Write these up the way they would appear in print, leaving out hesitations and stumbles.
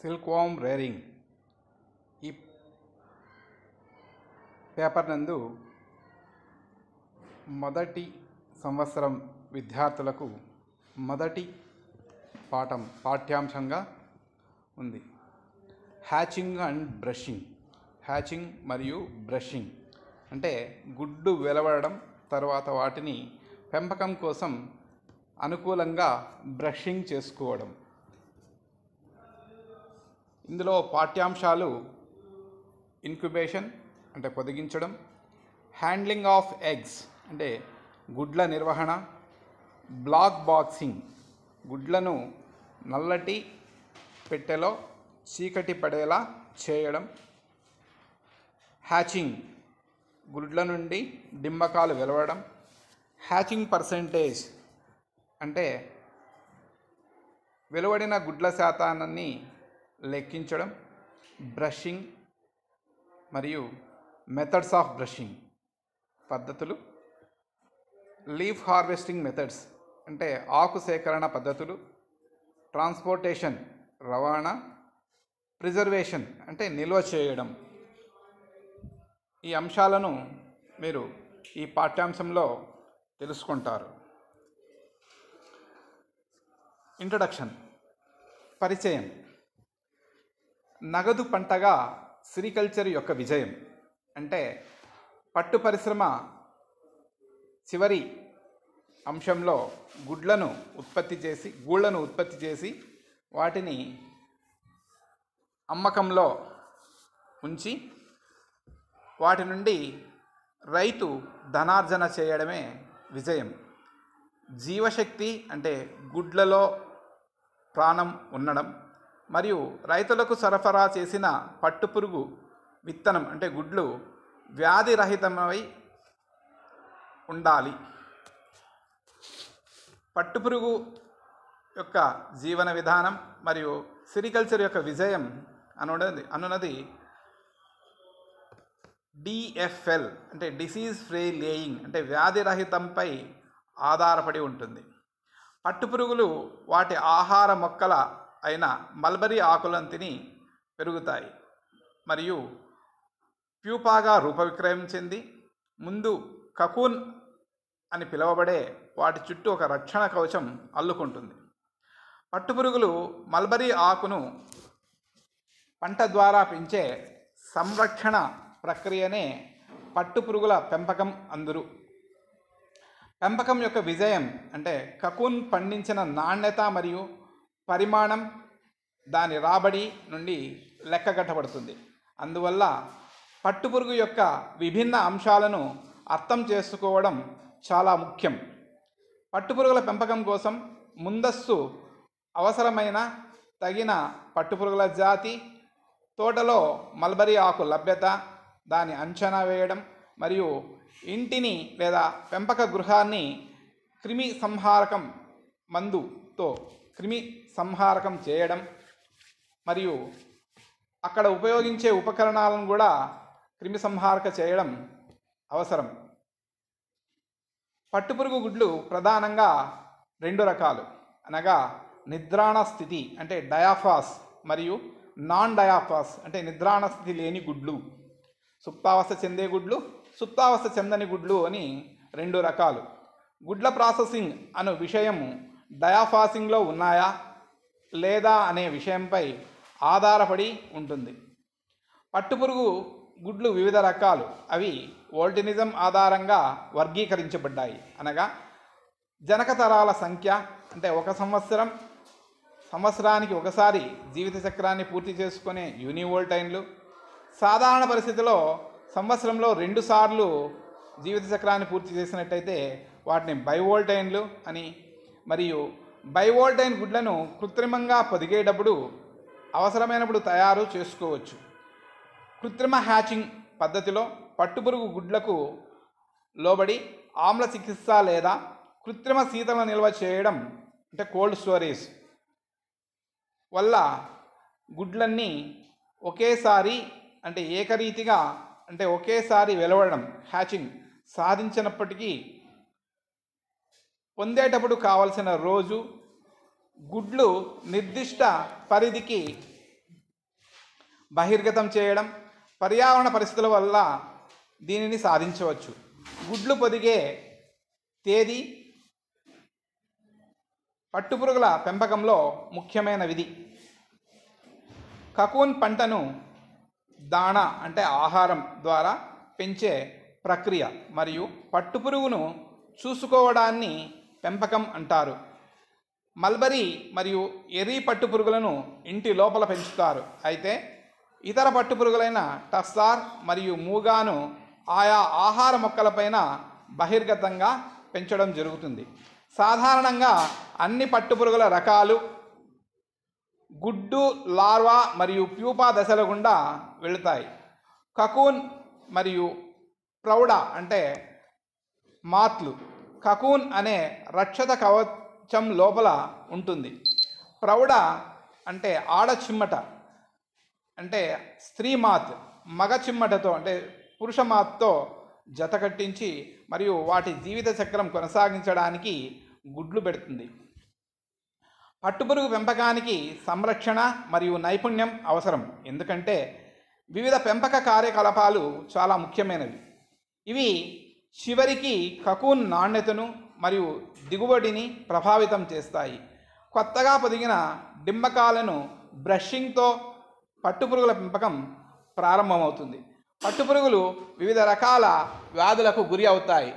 Silkworm rearing ఈ paper నందు మొదటి సంవత్సరం విద్యార్థులకు మొదటి పాఠ్యాంశంగా ఉంది. Hatching and brushing. హ్యాచింగ్ మరియు బ్రషింగ్ అంటే గుడ్డు వెలువడడం, తర్వాత వాటిని పెంపకం కోసం అనుకూలంగా బ్రషింగ్ చేసుకోవడం. ఇందులో పాఠ్యాంశాలు ఇన్క్యుబేషన్ అంటే పొదిగించడం, హ్యాండ్లింగ్ ఆఫ్ ఎగ్స్ అంటే గుడ్ల నిర్వహణ, బ్లాక్ బాక్సింగ్ గుడ్లను నల్లటి పెట్టెలో చీకటి పడేలా చేయడం, హ్యాచింగ్ గుడ్ల నుండి డింబకాలు వెలువడడం, హ్యాచింగ్ పర్సెంటేజ్ అంటే వెలువడిన గుడ్ల శాతాన్ని లెక్కించడం, బ్రషింగ్ మరియు మెథడ్స్ ఆఫ్ బ్రషింగ్ పద్ధతులు, లీఫ్ హార్వెస్టింగ్ మెథడ్స్ అంటే ఆకు సేకరణ పద్ధతులు, ట్రాన్స్పోర్టేషన్ రవాణా, ప్రిజర్వేషన్ అంటే నిల్వ చేయడం. ఈ అంశాలను మీరు ఈ పాఠ్యాంశంలో తెలుసుకుంటారు. ఇంట్రడక్షన్, పరిచయం. నగదు పంటగా సెరికల్చర్ యొక్క విజయం అంటే పట్టు పరిశ్రమ చివరి అంశంలో గూళ్ళను ఉత్పత్తి చేసి వాటిని అమ్మకంలో ఉంచి వాటి నుండి రైతు ధనార్జన చేయడమే విజయం. జీవశక్తి అంటే గుడ్లలో ప్రాణం ఉండడం మరియు రైతులకు సరఫరా చేసిన పట్టుపురుగు విత్తనం అంటే గుడ్లు వ్యాధిరహితమై ఉండాలి. పట్టుపురుగు యొక్క జీవన విధానం మరియు సెరికల్చర్ యొక్క విజయం అనున్నది DFL అంటే డిసీజ్ ఫ్రీ లేయింగ్ అంటే వ్యాధిరహితంపై ఆధారపడి ఉంటుంది. పట్టుపురుగులు వాటి ఆహార మొక్కల అయిన మల్బరీ ఆకులను తిని పెరుగుతాయి మరియు ప్యూపాగా రూపవిక్రయం చెంది ముందు కకూన్ అని పిలువబడే వాటి చుట్టూ ఒక రక్షణ కవచం అల్లుకుంటుంది. పట్టుపురుగులు మల్బరీ ఆకును పంట ద్వారా పెంచే సంరక్షణ ప్రక్రియనే పట్టుపురుగుల పెంపకం అందురు. పెంపకం యొక్క విజయం అంటే కకూన్ పండించిన నాణ్యత మరియు పరిమాణం దాని రాబడి నుండి లెక్కగట్టబడుతుంది. అందువల్ల పట్టుపురుగు యొక్క విభిన్న అంశాలను అర్థం చేసుకోవడం చాలా ముఖ్యం. పట్టుపురుగుల పెంపకం కోసం ముందస్తు అవసరమైన తగిన పట్టుపురుగుల జాతి, తోటలో మల్బరీ ఆకు లభ్యత, దాని అంచనా వేయడం మరియు ఇంటిని లేదా పెంపక గృహాన్ని క్రిమి సంహారకం మందుతో క్రిమి సంహారకం చేయడం మరియు అక్కడ ఉపయోగించే ఉపకరణాలను కూడా క్రిమి సంహారక చేయడం అవసరం. పట్టుపురుగు గుడ్లు ప్రధానంగా 2 రకాలు అనగా నిద్రాణ స్థితి అంటే డయాఫాస్ మరియు నాన్ డయాఫాస్ అంటే నిద్రాణ స్థితి లేని గుడ్లు, సుప్తావస్థ చెందే గుడ్లు, సుప్తావస్థ చెందని గుడ్లు అని 2 రకాలు. గుడ్ల ప్రాసెసింగ్ అను విషయం డయాఫాసింగ్లో ఉన్నాయా లేదా అనే విషయంపై ఆధారపడి ఉంటుంది. పట్టుపురుగు గుడ్లు వివిధ రకాలు. అవి వోల్టినిజం ఆధారంగా వర్గీకరించబడ్డాయి. అనగా జనక తరాల సంఖ్య అంటే ఒక సంవత్సరానికి ఒకసారి జీవిత చక్రాన్ని పూర్తి చేసుకునే యూనివోల్టైన్లు, సాధారణ పరిస్థితిలో సంవత్సరంలో 2 సార్లు జీవిత చక్రాన్ని పూర్తి చేసినట్టయితే వాటిని బైవోల్టైన్లు అని, మరియు బైవోల్టైన్ గుడ్లను కృత్రిమంగా పొదిగేటప్పుడు అవసరమైనప్పుడు తయారు చేసుకోవచ్చు. కృత్రిమ హ్యాచింగ్ పద్ధతిలో పట్టుపురుగు గుడ్లకు లోబడి ఆమ్ల చికిత్స లేదా కృత్రిమ శీతల నిల్వ చేయడం అంటే కోల్డ్ స్టోరేజ్ వల్ల గుడ్లన్నీ ఒకేసారి అంటే ఏకరీతిగా అంటే ఒకేసారి వెలువడడం హ్యాచింగ్ సాధించినప్పటికీ పొందేటప్పుడు కావలసిన రోజు గుడ్లు నిర్దిష్ట పరిధికి బహిర్గతం చేయడం, పర్యావరణ పరిస్థితుల వల్ల దీనిని సాధించవచ్చు. గుడ్లు పొదిగే తేదీ పట్టుపురుగుల పెంపకంలో ముఖ్యమైన విధి. కకూన్ పంటను దాణా అంటే ఆహారం ద్వారా పెంచే ప్రక్రియ మరియు పట్టుపురుగును చూసుకోవడాన్ని పెంపకం అంటారు. మల్బరీ మరియు ఎర్రీ పట్టుపురుగులను ఇంటి లోపల పెంచుతారు. అయితే ఇతర పట్టుపురుగులైన టస్సార్ మరియు మూగాను ఆయా ఆహార మొక్కలపైన బహిర్గతంగా పెంచడం జరుగుతుంది. సాధారణంగా అన్ని పట్టుపురుగుల రకాలు గుడ్డు, లార్వా మరియు ప్యూపా దశల గుండా వెళుతాయి. కకూన్ మరియు ప్రౌఢ అంటే మాత్లు. కకూన్ అనే రక్షత కవచం లోపల ఉంటుంది. ప్రౌఢ అంటే ఆడ చిమ్మట అంటే స్త్రీ మాత్ మగ చిమ్మటతో అంటే పురుష మాత్తో జత కట్టించి మరియు వాటి జీవిత చక్రం కొనసాగించడానికి గుడ్లు పెడుతుంది. పట్టుపురుగు పెంపకానికి సంరక్షణ మరియు నైపుణ్యం అవసరం. ఎందుకంటే వివిధ పెంపక కార్యకలాపాలు చాలా ముఖ్యమైనవి. ఇవి చివరికి కకూన్ నాణ్యతను మరియు దిగుబడిని ప్రభావితం చేస్తాయి. కొత్తగా పొదిగిన డింబకాలను బ్రషింగ్తో పట్టుపురుగుల పెంపకం ప్రారంభమవుతుంది. పట్టుపురుగులు వివిధ రకాల వ్యాధులకు గురి అవుతాయి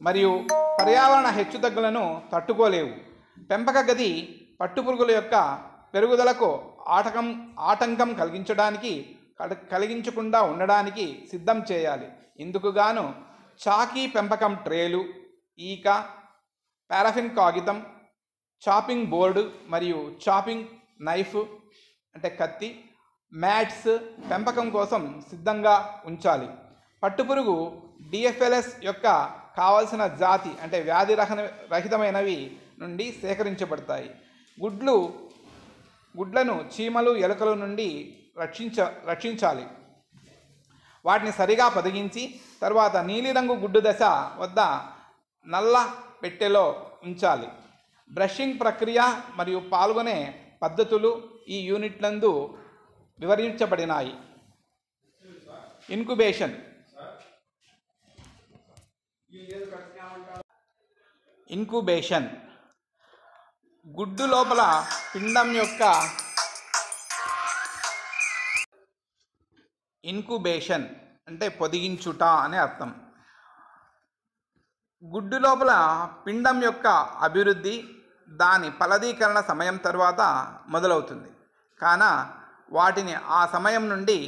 మరియు పర్యావరణ హెచ్చుతగ్గులను తట్టుకోలేవు. పెంపక గది పట్టుపురుగుల యొక్క పెరుగుదలకు ఆటంకం కలిగించకుండా ఉండడానికి సిద్ధం చేయాలి. ఇందుకు గాను చాకీ పెంపకం ట్రేలు, ఈక, పారాఫిన్ కాగితం, చాపింగ్ బోర్డు మరియు చాపింగ్ నైఫ్ అంటే కత్తి, మ్యాట్స్ పెంపకం కోసం సిద్ధంగా ఉంచాలి. పట్టుపురుగు డిఎఫ్ఎల్ఎస్ యొక్క కావలసిన జాతి అంటే వ్యాధి రహితమైనవి నుండి సేకరించబడతాయి. గుడ్లను చీమలు, ఎలుకల నుండి రక్షించాలి. వాటిని సరిగా పొదిగించి తర్వాత నీలిరంగు గుడ్డు దశ వద్ద నల్ల పెట్టెలో ఉంచాలి. బ్రషింగ్ ప్రక్రియ మరియు పాల్గొనే పద్ధతులు ఈ యూనిట్లందు వివరించబడినాయి. ఇన్క్యుబేషన్ గుడ్డు లోపల పిండం యొక్క ఇన్క్యుబేషన్ అంటే పొదిగించుట అనే అర్థం. గుడ్డు లోపల పిండం యొక్క అభివృద్ధి దాని ఫలదీకరణ సమయం తర్వాత మొదలవుతుంది. కాన వాటిని ఆ సమయం నుండి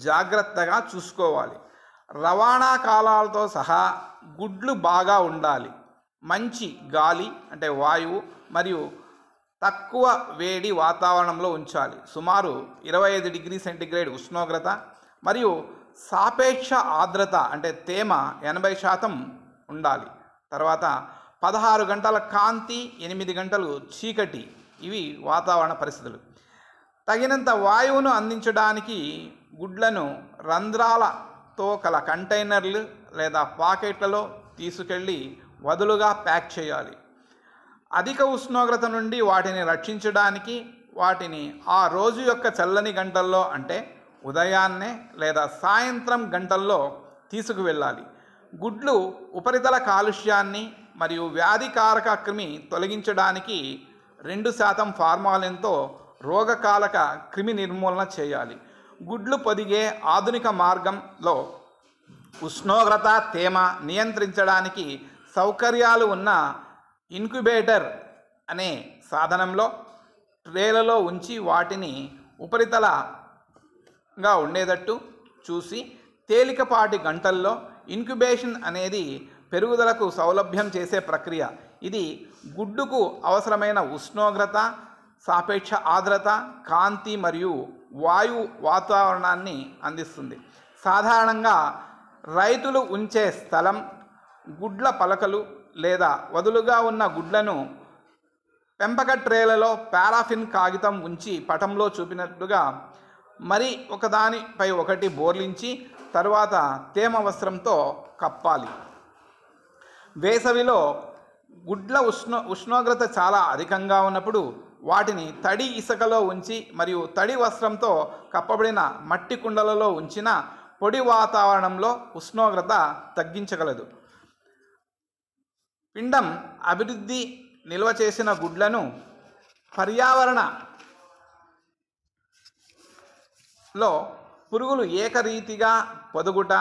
జాగ్రత్తగా చూసుకోవాలి. రవాణా కాలాలతో సహా గుడ్లు బాగా ఉండాలి. మంచి గాలి అంటే వాయువు మరియు తక్కువ వేడి వాతావరణంలో ఉంచాలి. సుమారు 25 డిగ్రీ సెంటీగ్రేడ్ ఉష్ణోగ్రత మరియు సాపేక్ష ఆర్ద్రత అంటే తేమ 80% ఉండాలి. తర్వాత 16 గంటల కాంతి, 8 గంటలు చీకటి, ఇవి వాతావరణ పరిస్థితులు. తగినంత వాయువును అందించడానికి గుడ్లను రంధ్రాలతో కల కంటైనర్లు లేదా పాకెట్లలో తీసుకెళ్ళి వదులుగా ప్యాక్ చేయాలి. అధిక ఉష్ణోగ్రత నుండి వాటిని రక్షించడానికి వాటిని ఆ రోజు యొక్క చల్లని గంటల్లో అంటే ఉదయాన్నే లేదా సాయంత్రం గంటల్లో తీసుకువెళ్ళాలి. గుడ్లు ఉపరితల కాలుష్యాన్ని మరియు వ్యాధికారక క్రిమి తొలగించడానికి 2% ఫార్మాలిన్తో రోగకాలక క్రిమి నిర్మూలన చేయాలి. గుడ్లు పొదిగే ఆధునిక మార్గంలో ఉష్ణోగ్రత, తేమ నియంత్రించడానికి సౌకర్యాలు ఉన్న ఇన్క్యుబేటర్ అనే సాధనంలో ట్రేలలో ఉంచి వాటిని ఉపరితలంగా ఉండేటట్టు చూసి తేలికపాటి గంటల్లో ఇన్క్యుబేషన్ అనేది పెరుగుదలకు సౌలభ్యం చేసే ప్రక్రియ. ఇది గుడ్డుకు అవసరమైన ఉష్ణోగ్రత, సాపేక్ష ఆర్ద్రత, కాంతి మరియు వాయు వాతావరణాన్ని అందిస్తుంది. సాధారణంగా రైతులు ఉంచే స్థలం, గుడ్ల పలకలు లేదా వదులుగా ఉన్న గుడ్లను పెంపక ట్రేలలో పారాఫిన్ కాగితం ఉంచి పటంలో చూపినట్లుగా మరి ఒకదానిపై ఒకటి బోర్లించి తరువాత తేమ వస్త్రంతో కప్పాలి. వేసవిలో గుడ్ల ఉష్ణోగ్రత చాలా అధికంగా ఉన్నప్పుడు వాటిని తడి ఇసుకలో ఉంచి మరియు తడి వస్త్రంతో కప్పబడిన మట్టి కుండలలో ఉంచిన పొడి వాతావరణంలో ఉష్ణోగ్రత తగ్గించగలదు. పిండం అభివృద్ధి నిల్వ చేసిన గుడ్లను పర్యావరణలో పురుగులు ఏకరీతిగా పొదుగుట,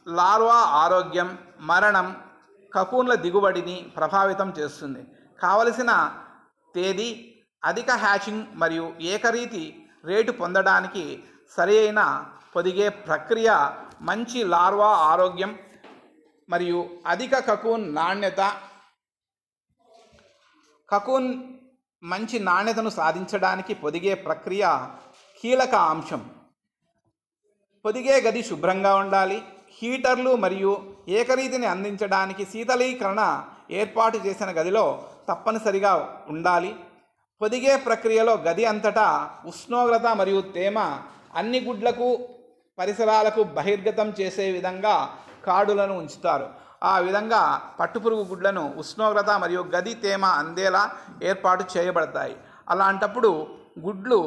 లార్వా ఆరోగ్యం, మరణం, కకూన్ల దిగుబడిని ప్రభావితం చేస్తుంది. కావలసిన తేదీ, అధిక హ్యాచింగ్ మరియు ఏకరీతి రేటు పొందడానికి సరైన పొదిగే ప్రక్రియ, మంచి లార్వా ఆరోగ్యం మరియు అధిక కకూన్ నాణ్యత. కకూన్ మంచి నాణ్యతను సాధించడానికి పొదిగే ప్రక్రియ కీలక అంశం. పొదిగే గది శుభ్రంగా ఉండాలి. హీటర్లు మరియు ఏకరీతిని అందించడానికి శీతలీకరణ ఏర్పాటు చేసిన గదిలో తప్పనిసరిగా ఉండాలి. పొదిగే ప్రక్రియలో గది అంతటా ఉష్ణోగ్రత మరియు తేమ అన్ని గుడ్లకు పరిసరాలకు బహిర్గతం చేసే విధంగా కాడులను ఉంచుతారు. ఆ విధంగా పట్టుపురుగు గుడ్లను ఉష్ణోగ్రత మరియు గది తేమ అందేలా ఏర్పాటు చేయబడతాయి. అలాంటప్పుడు గుడ్లు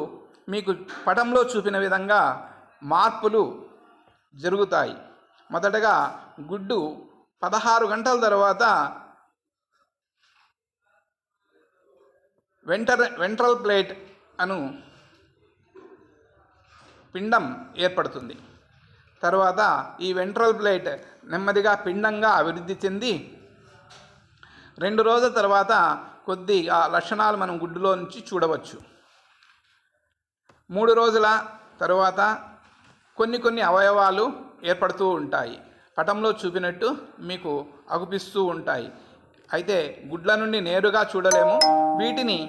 మీకు పటంలో చూపిన విధంగా మార్పులు జరుగుతాయి. మొదటగా గుడ్డు 16 గంటల తర్వాత వెంట్రల్ ప్లేట్ అను పిండం ఏర్పడుతుంది. తర్వాత ఈ వెంట్రల్ ప్లేట్ నెమ్మదిగా పిండంగా అభివృద్ధి చెంది 2 రోజుల తర్వాత కొద్ది ఆ లక్షణాలు మనం గుడ్డులో నుంచి చూడవచ్చు. 3 రోజుల తర్వాత కొన్ని అవయవాలు ఏర్పడుతూ ఉంటాయి. పటంలో చూపినట్టు మీకు అగుపిస్తూ ఉంటాయి. అయితే గుడ్ల నుండి నేరుగా చూడలేము. వీటిని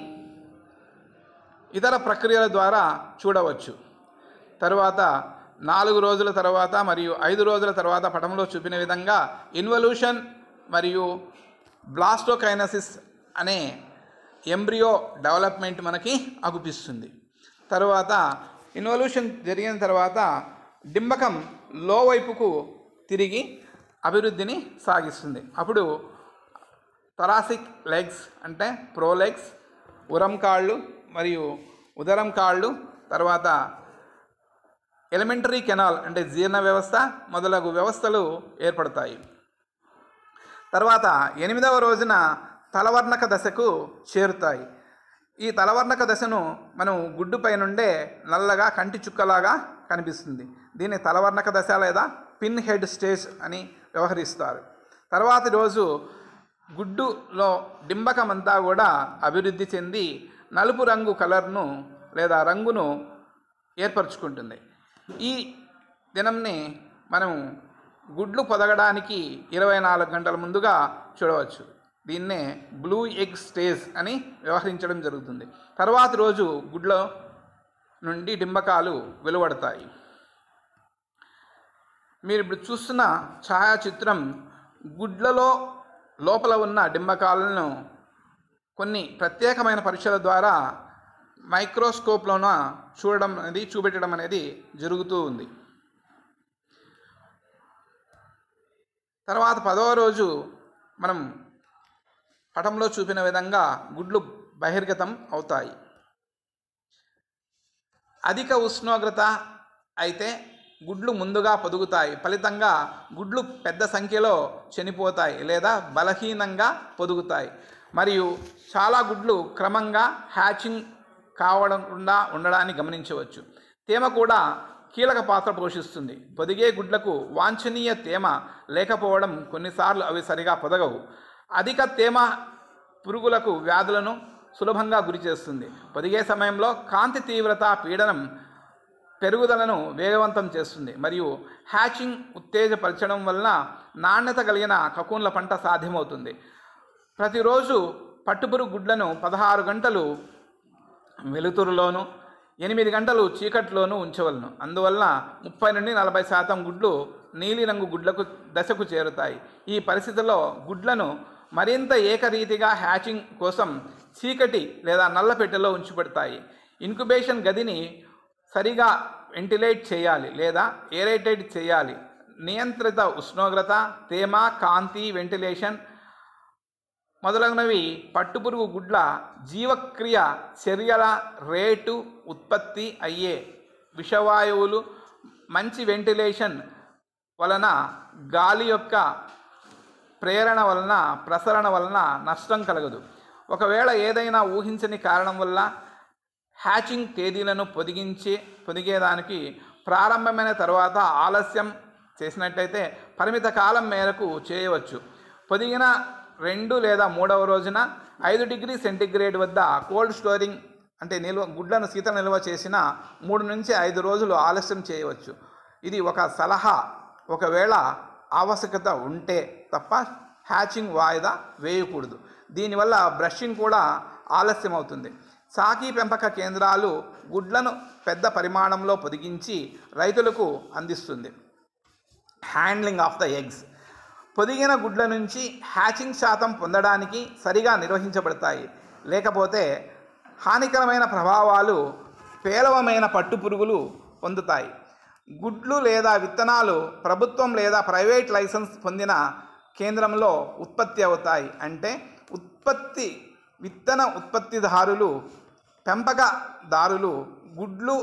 ఇతర ప్రక్రియల ద్వారా చూడవచ్చు. తరువాత 4 రోజుల తర్వాత మరియు 5 రోజుల తర్వాత పటంలో చూపిన విధంగా ఇన్వల్యూషన్ మరియు బ్లాస్టోకైనసిస్ అనే ఎంబ్రియో డెవలప్మెంట్ మనకి అగుపిస్తుంది. తరువాత ఇన్వల్యూషన్ జరిగిన తర్వాత డింబకం లోవైపుకు తిరిగి అభివృద్ధిని సాగిస్తుంది. అప్పుడు థొరాసిక్ లెగ్స్ అంటే ప్రోలెగ్స్, ఉరం కాళ్ళు మరియు ఉదరం కాళ్ళు, తర్వాత ఎలిమెంటరీ కెనాల్ అంటే జీర్ణ వ్యవస్థ మొదలగు వ్యవస్థలు ఏర్పడతాయి. తర్వాత 8వ రోజున తలవర్ణక దశకు చేరుతాయి. ఈ తలవర్ణక దశను మనం గుడ్డుపై నుండే నల్లగా కంటి చుక్కలాగా కనిపిస్తుంది. దీన్ని తలవర్ణక దశ లేదా పిన్ హెడ్ స్టేజ్ అని వ్యవహరిస్తారు. తర్వాతి రోజు గుడ్డులో డింబకమంతా కూడా అభివృద్ధి చెంది నలుపు రంగు కలర్ను లేదా రంగును ఏర్పరచుకుంటుంది. ఈ దినంని మనం గుడ్లు పొదగడానికి 24 గంటల ముందుగా చూడవచ్చు. దీన్నే బ్లూ ఎగ్ స్టేజ్ అని వ్యవహరించడం జరుగుతుంది. తర్వాతి రోజు గుడ్ల నుండి డింబకాలు వెలువడతాయి. మీరు ఇప్పుడు చూస్తున్న ఛాయాచిత్రం గుడ్లలో లోపల ఉన్న డింబకాలను కొన్ని ప్రత్యేకమైన పరీక్షల ద్వారా మైక్రోస్కోప్లోన చూపెట్టడం అనేది జరుగుతూ ఉంది. తర్వాత 10వ రోజు మనం పటంలో చూపిన విధంగా గుడ్లు బహిర్గతం అవుతాయి. అధిక ఉష్ణోగ్రత అయితే గుడ్లు ముందుగా పొదుగుతాయి. ఫలితంగా గుడ్లు పెద్ద సంఖ్యలో చనిపోతాయి లేదా బలహీనంగా పొదుగుతాయి. మరియు చాలా గుడ్లు క్రమంగా హ్యాచింగ్ కావకుండా ఉండడాన్ని గమనించవచ్చు. తేమ కూడా కీలక పాత్ర పోషిస్తుంది. పొదిగే గుడ్లకు వాంఛనీయ తేమ లేకపోవడం కొన్నిసార్లు అవి సరిగా పొదగవు. అధిక తేమ పురుగులకు వ్యాధులను సులభంగా గురి చేస్తుంది. పొదిగే సమయంలో కాంతి తీవ్రత పీడనం పెరుగుదలను వేగవంతం చేస్తుంది మరియు హ్యాచింగ్ ఉత్తేజపరచడం వలన నాణ్యత కలిగిన కకూన్ల పంట సాధ్యమవుతుంది. ప్రతిరోజు పట్టుపురుగు గుడ్లను 16 గంటలు వెలుతురులోను 8 గంటలు చీకట్లోనూ ఉంచవలను. అందువలన 30 నుండి 40% గుడ్లు నీలిరంగు గుడ్లకు దశకు చేరుతాయి. ఈ పరిస్థితుల్లో గుడ్లను మరింత ఏకరీతిగా హ్యాచింగ్ కోసం చీకటి లేదా నల్ల పెట్టెలో ఉంచబడతాయి. ఇంక్యుబేషన్ గదిని సరిగా వెంటిలేట్ చేయాలి లేదా ఏరేటెడ్ చేయాలి. నియంత్రిత ఉష్ణోగ్రత, తేమ, కాంతి, వెంటిలేషన్ మొదలగునవి పట్టుపురుగు గుడ్ల జీవక్రియ చర్యల రేటు, ఉత్పత్తి అయ్యే విషవాయువులు, మంచి వెంటిలేషన్ వలన, గాలి యొక్క ప్రేరణ వలన, ప్రసరణ వలన నష్టం కలగదు. ఒకవేళ ఏదైనా ఊహించని కారణం వల్ల హ్యాచింగ్ తేదీలను పొదిగేదానికి ప్రారంభమైన తర్వాత ఆలస్యం చేసినట్లయితే పరిమిత కాలం మేరకు చేయవచ్చు. పొదిగిన 2 లేదా 3వ రోజున 5 డిగ్రీ సెంటీగ్రేడ్ వద్ద కోల్డ్ స్టోరింగ్ అంటే గుడ్లను శీతల నిల్వ చేసిన 3 నుంచి 5 రోజులు ఆలస్యం చేయవచ్చు. ఇది ఒక సలహా. ఒకవేళ ఆవశ్యకత ఉంటే తప్ప హ్యాచింగ్ వాయిదా వేయకూడదు. దీనివల్ల బ్రషింగ్ కూడా ఆలస్యం అవుతుంది. చాకీ పెంపక కేంద్రాలు గుడ్లను పెద్ద పరిమాణంలో పొదిగించి రైతులకు అందిస్తుంది. Handling of the eggs. పొదిగిన గుడ్ల నుంచి హ్యాచింగ్ శాతం పొందడానికి సరిగా నిర్వహించబడతాయి. లేకపోతే హానికరమైన ప్రభావాలు పేలవమైన పట్టుపురుగులు పొందుతాయి. గుడ్లు లేదా విత్తనాలు ప్రభుత్వం లేదా ప్రైవేట్ లైసెన్స్ పొందిన కేంద్రంలో ఉత్పత్తి అవుతాయి. అంటే విత్తన ఉత్పత్తిదారులు, పెంపకదారులు గుడ్లు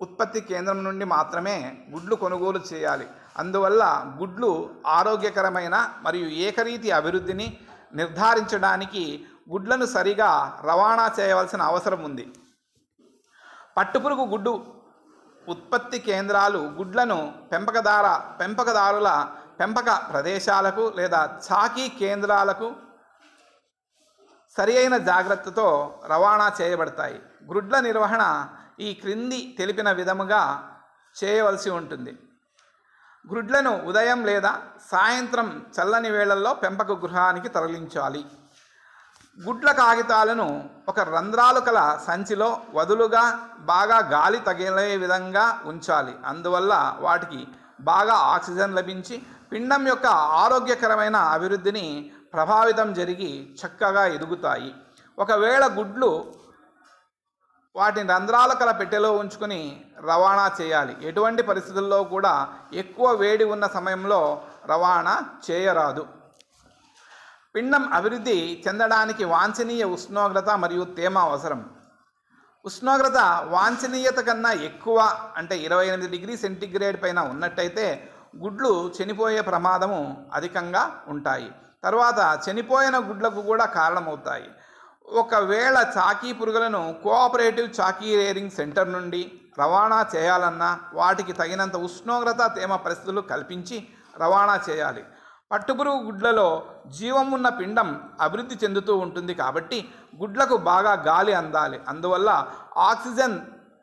ఉత్పత్తి కేంద్రం నుండి మాత్రమే గుడ్లు కొనుగోలు చేయాలి. అందువల్ల గుడ్లు ఆరోగ్యకరమైన మరియు ఏకరీతి అభివృద్ధిని నిర్ధారించడానికి గుడ్లను సరిగా రవాణా చేయవలసిన అవసరం ఉంది. పట్టుపురుగు గుడ్డు ఉత్పత్తి కేంద్రాలు గుడ్లను పెంపకదారుల పెంపక ప్రదేశాలకు లేదా చాకీ కేంద్రాలకు సరి అయిన జాగ్రత్తతో రవాణా చేయబడతాయి. గుడ్ల నిర్వహణ ఈ క్రింది తెలిపిన విధముగా చేయవలసి ఉంటుంది. గుడ్లను ఉదయం లేదా సాయంత్రం చల్లని వేళల్లో పెంపక గృహానికి తరలించాలి. గుడ్ల కాగితాలను ఒక రంధ్రాలు కల సంచిలో వదులుగా బాగా గాలి తగిలే విధంగా ఉంచాలి. అందువల్ల వాటికి బాగా ఆక్సిజన్ లభించి పిండం యొక్క ఆరోగ్యకరమైన అభివృద్ధిని ప్రభావితం జరిగి చక్కగా ఎదుగుతాయి. ఒకవేళ గుడ్లు వాటిని రంధ్రాల కల పెట్టెలో ఉంచుకొని రవాణా చేయాలి. ఎటువంటి పరిస్థితుల్లో కూడా ఎక్కువ వేడి ఉన్న సమయంలో రవాణా చేయరాదు. పిండం అభివృద్ధి చెందడానికి వాంఛనీయ ఉష్ణోగ్రత మరియు తేమ అవసరం. ఉష్ణోగ్రత వాంఛనీయత కన్నా ఎక్కువ అంటే 28 డిగ్రీ సెంటీగ్రేడ్ పైన ఉన్నట్టయితే గుడ్లు చనిపోయే ప్రమాదము అధికంగా ఉంటాయి. తర్వాత చనిపోయిన గుడ్లకు కూడా కారణమవుతాయి. ఒకవేళ చాకీ పురుగులను కోఆపరేటివ్ చాకీ రేరింగ్ సెంటర్ నుండి రవాణా చేయాలన్నా వాటికి తగినంత ఉష్ణోగ్రత, తేమ పరిస్థితులు కల్పించి రవాణా చేయాలి. పట్టుపురుగు గుడ్లలో జీవం ఉన్న పిండం అభివృద్ధి చెందుతూ ఉంటుంది కాబట్టి గుడ్లకు బాగా గాలి అందాలి. అందువల్ల ఆక్సిజన్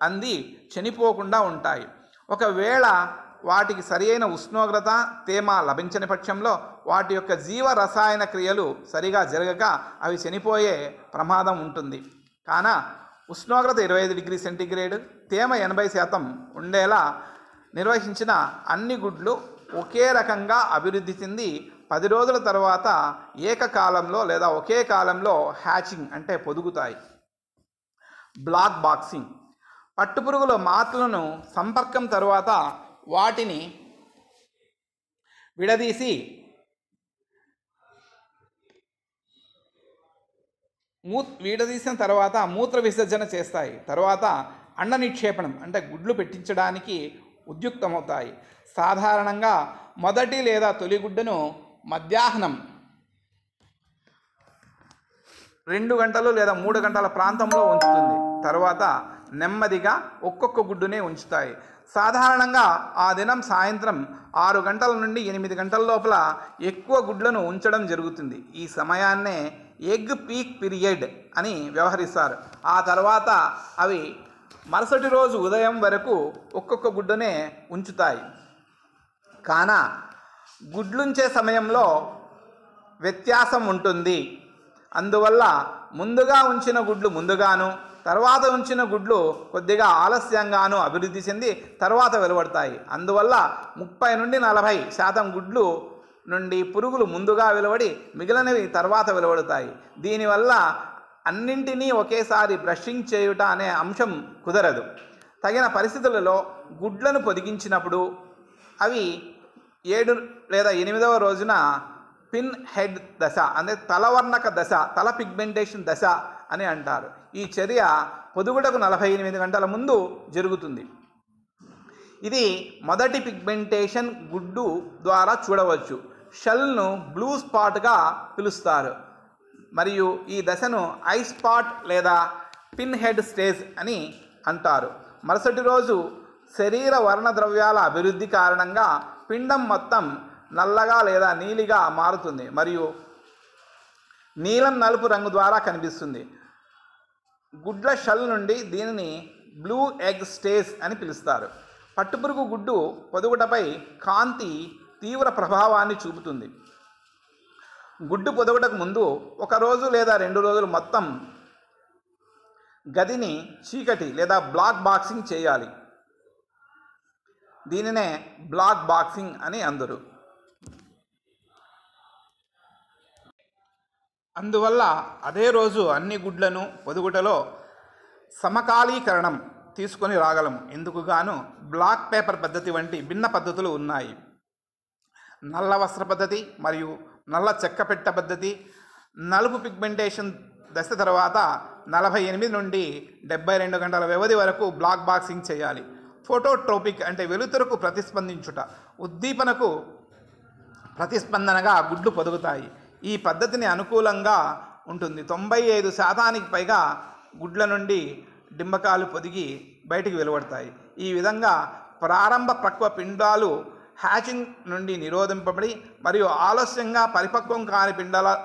అంది చనిపోకుండా ఉంటాయి. ఒకవేళ వాటికి సరియైన ఉష్ణోగ్రత, తేమ లభించని పక్షంలో వాటి యొక్క జీవ రసాయన క్రియలు సరిగా జరగక అవి చనిపోయే ప్రమాదం ఉంటుంది. కాన ఉష్ణోగ్రత 25 డిగ్రీ సెంటీగ్రేడ్, తేమ 80% ఉండేలా నిర్వహించిన అన్ని గుడ్లు ఒకే రకంగా అభివృద్ధి చెంది 10 రోజుల తర్వాత ఏకకాలంలో లేదా ఒకే కాలంలో హ్యాచింగ్ అంటే పొదుగుతాయి. Black boxing. పట్టుపురుగుల మాత్రలను సంపర్కం తర్వాత వాటిని విడదీసిన తర్వాత మూత్ర విసర్జన చేస్తాయి. తర్వాత అండ నిక్షేపణం అంటే గుడ్లు పెట్టించడానికి ఉద్యుక్తమవుతాయి. సాధారణంగా మొదటి లేదా తొలి గుడ్డును మధ్యాహ్నం 2 గంటలు లేదా 3 గంటల ప్రాంతంలో ఉంచుతుంది. తర్వాత నెమ్మదిగా ఒక్కొక్క గుడ్డునే ఉంచుతాయి. సాధారణంగా ఆ దినం సాయంత్రం 6 గంటల నుండి 8 గంటల లోపల ఎక్కువ గుడ్లను ఉంచడం జరుగుతుంది. ఈ సమయాన్నే ఎగ్ పీక్ పీరియడ్ అని వ్యవహరిస్తారు. ఆ తర్వాత అవి మరుసటి రోజు ఉదయం వరకు ఒక్కొక్క గుడ్డునే ఉంచుతాయి. కాన గుడ్లుంచే సమయంలో వ్యత్యాసం ఉంటుంది. అందువల్ల ముందుగా ఉంచిన గుడ్లు ముందుగాను, తర్వాత ఉంచిన గుడ్లు కొద్దిగా ఆలస్యంగాను అభివృద్ధి చెంది తర్వాత వెలువడతాయి. అందువల్ల 30 నుండి 40% గుడ్లు నుండి పురుగులు ముందుగా వెలువడి మిగిలినవి తర్వాత వెలువడతాయి. దీనివల్ల అన్నింటినీ ఒకేసారి బ్రషింగ్ చేయుట అనే అంశం కుదరదు. తగిన పరిస్థితులలో గుడ్లను పొదిగించినప్పుడు అవి 7 లేదా 8వ రోజున పిన్ హెడ్ దశ అంటే తలవర్ణక దశ, తల పిగ్మెంటేషన్ దశ అని అంటారు. ఈ చర్య పొదుగుటకు 48 గంటల ముందు జరుగుతుంది. ఇది మొదటి పిగ్మెంటేషన్ గుడ్డు ద్వారా చూడవచ్చు. షెల్ను బ్లూ స్పాట్గా పిలుస్తారు మరియు ఈ దశను ఐ స్పాట్ లేదా పిన్ హెడ్ స్టేజ్ అని అంటారు. మరుసటి రోజు శరీర వర్ణద్రవ్యాల అభివృద్ధి కారణంగా పిండం మొత్తం నల్లగా లేదా నీలిగా మారుతుంది మరియు నీలం నలుపు రంగు ద్వారా కనిపిస్తుంది. గుడ్ల షెల్ నుండి దీనిని బ్లూ ఎగ్ స్టేజ్ అని పిలుస్తారు. పట్టుపురుగు గుడ్డు పొదుగుటపై కాంతి తీవ్ర ప్రభావాన్ని చూపుతుంది. గుడ్డు పొదుగుటకు ముందు 1 రోజు లేదా 2 రోజులు మొత్తం గదిని చీకటి లేదా బ్లాక్ బాక్సింగ్ చేయాలి. దీనినే బ్లాక్ బాక్సింగ్ అని అందరు. అందువల్ల అదే రోజు అన్ని గుడ్లను పొదుగుటలో సమకాలీకరణం తీసుకొని రాగలము. ఇందుకు గాను బ్లాక్ పేపర్ పద్ధతి వంటి భిన్న పద్ధతులు ఉన్నాయి. నల్ల వస్త్ర పద్ధతి మరియు నల్ల చెక్క పెట్ట పద్ధతి. నలుపు పిగ్మెంటేషన్ దశ తర్వాత 48 నుండి 72 గంటల వ్యవధి వరకు బ్లాక్ బాక్సింగ్ చేయాలి. ఫోటోట్రోపిక్ అంటే వెలుతురుకు ప్రతిస్పందించుట, ఉద్దీపనకు ప్రతిస్పందనగా గుడ్లు పొదుగుతాయి. ఈ పద్ధతిని అనుకూలంగా ఉంటుంది. 95% పైగా గుడ్ల నుండి డింబకాలు పొదిగి బయటికి వెలువడతాయి. ఈ విధంగా ప్రారంభ ప్రక్వ పిండాలు హ్యాచింగ్ నుండి నిరోధింపబడి మరియు ఆలస్యంగా పరిపక్వం కాని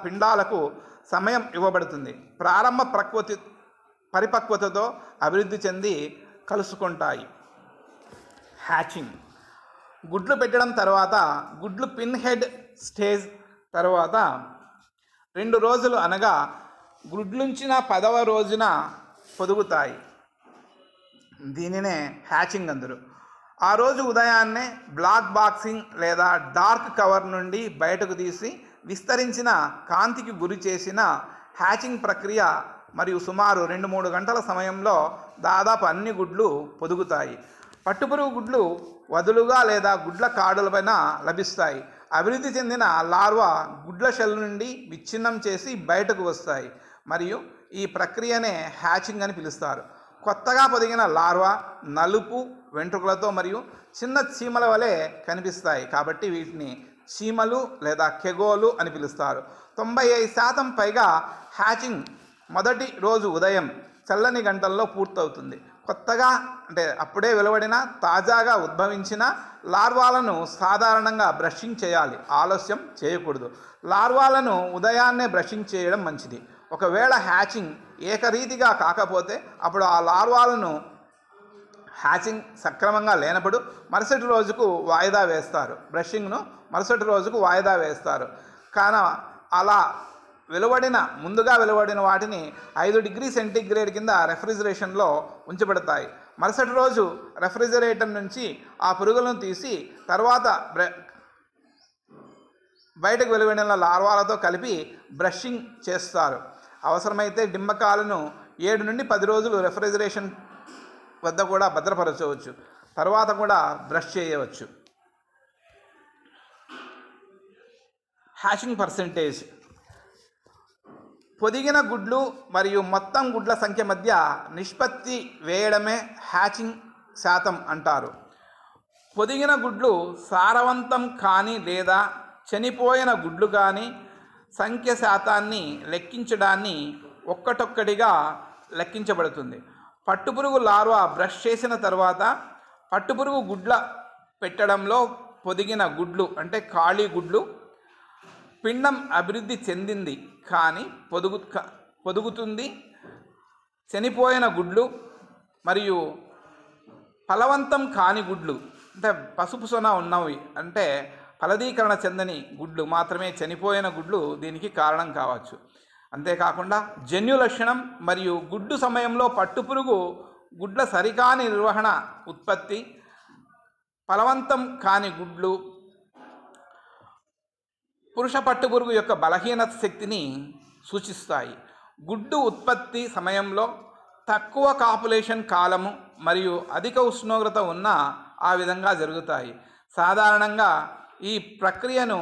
పిండాలకు సమయం ఇవ్వబడుతుంది. ప్రారంభ పరిపక్వతతో అభివృద్ధి చెంది కలుసుకుంటాయి. హ్యాచింగ్ గుడ్లు పెట్టడం తర్వాత గుడ్లు పిన్ హెడ్ స్టేజ్ తర్వాత 2 రోజులు అనగా గుడ్లుంచిన 10వ రోజున పొదుగుతాయి. దీనినే హ్యాచింగ్ అందరు. ఆ రోజు ఉదయాన్నే బ్లాక్ బాక్సింగ్ లేదా డార్క్ కవర్ నుండి బయటకు తీసి విస్తరించిన కాంతికి గురి చేసిన హ్యాచింగ్ ప్రక్రియ మరియు సుమారు 2-3 గంటల సమయంలో దాదాపు అన్ని గుడ్లు పొదుగుతాయి. పట్టుపురుగు గుడ్లు వదులుగా లేదా గుడ్ల కాడులపైన లభిస్తాయి. అభివృద్ధి చెందిన లార్వా గుడ్ల షెల్ నుండి విచ్ఛిన్నం చేసి బయటకు వస్తాయి మరియు ఈ ప్రక్రియనే హ్యాచింగ్ అని పిలుస్తారు. కొత్తగా పొదిగిన లార్వా నలుపు వెంట్రుకలతో మరియు చిన్న చీమల వలె కనిపిస్తాయి కాబట్టి వీటిని చీమలు లేదా కెగోలు అని పిలుస్తారు. 95% పైగా హ్యాచింగ్ మొదటి రోజు ఉదయం చల్లని గంటల్లో పూర్తవుతుంది. కొత్తగా అంటే అప్పుడే వెలువడిన తాజాగా ఉద్భవించిన లార్వాలను సాధారణంగా బ్రషింగ్ చేయాలి, ఆలస్యం చేయకూడదు. లార్వాలను ఉదయాన్నే బ్రషింగ్ చేయడం మంచిది. ఒకవేళ హ్యాచింగ్ ఏకరీతిగా కాకపోతే అప్పుడు ఆ లార్వాలను హ్యాచింగ్ సక్రమంగా లేనప్పుడు మరుసటి రోజుకు వాయిదా వేస్తారు. బ్రషింగ్ను మరుసటి రోజుకు వాయిదా వేస్తారు. కానీ అలా ముందుగా వెలువడిన వాటిని 5 డిగ్రీ సెంటీగ్రేడ్ కింద రెఫ్రిజిరేషన్లో ఉంచబడతాయి. మరుసటి రోజు రెఫ్రిజిరేటర్ నుంచి ఆ పురుగులను తీసి తర్వాత బయటకు వెలువడిన లార్వాలతో కలిపి బ్రషింగ్ చేస్తారు. అవసరమైతే డింబకాలను 7 నుండి 10 రోజులు రెఫ్రిజిరేషన్ వద్ద కూడా భద్రపరచవచ్చు. తర్వాత కూడా బ్రష్ చేయవచ్చు. హ్యాచింగ్ పర్సెంటేజ్ పొదిగిన గుడ్లు మరియు మొత్తం గుడ్ల సంఖ్య మధ్య నిష్పత్తి వేయడమే హ్యాచింగ్ శాతం అంటారు. పొదిగిన గుడ్లు సారవంతం కానీ లేదా చనిపోయిన గుడ్లు కానీ సంఖ్య శాతాన్ని లెక్కించడాన్ని ఒక్కటొక్కటిగా లెక్కించబడుతుంది. పట్టుపురుగు లార్వా బ్రష్ చేసిన తర్వాత పట్టుపురుగు గుడ్ల పెట్టడంలో పొదిగిన గుడ్లు అంటే ఖాళీ గుడ్లు, పిండం అభివృద్ధి చెందింది కానీ పొదుగుతుంది, చనిపోయిన గుడ్లు మరియు ఫలవంతం కాని గుడ్లు అంటే పసుపు సొన ఉన్నవి అంటే ఫలదీకరణ చెందని గుడ్లు మాత్రమే చనిపోయిన గుడ్లు దీనికి కారణం కావచ్చు. అంతేకాకుండా జన్యు లక్షణం మరియు గుడ్డు సమయంలో పట్టుపురుగు గుడ్ల సరికాని నిర్వహణ ఉత్పత్తి, ఫలవంతం కాని గుడ్లు పురుష పట్టుపురుగు యొక్క బలహీనత శక్తిని సూచిస్తాయి. గుడ్డు ఉత్పత్తి సమయంలో తక్కువ కాపులేషన్ కాలము మరియు అధిక ఉష్ణోగ్రత ఉన్న ఆ విధంగా జరుగుతాయి. సాధారణంగా ఈ ప్రక్రియను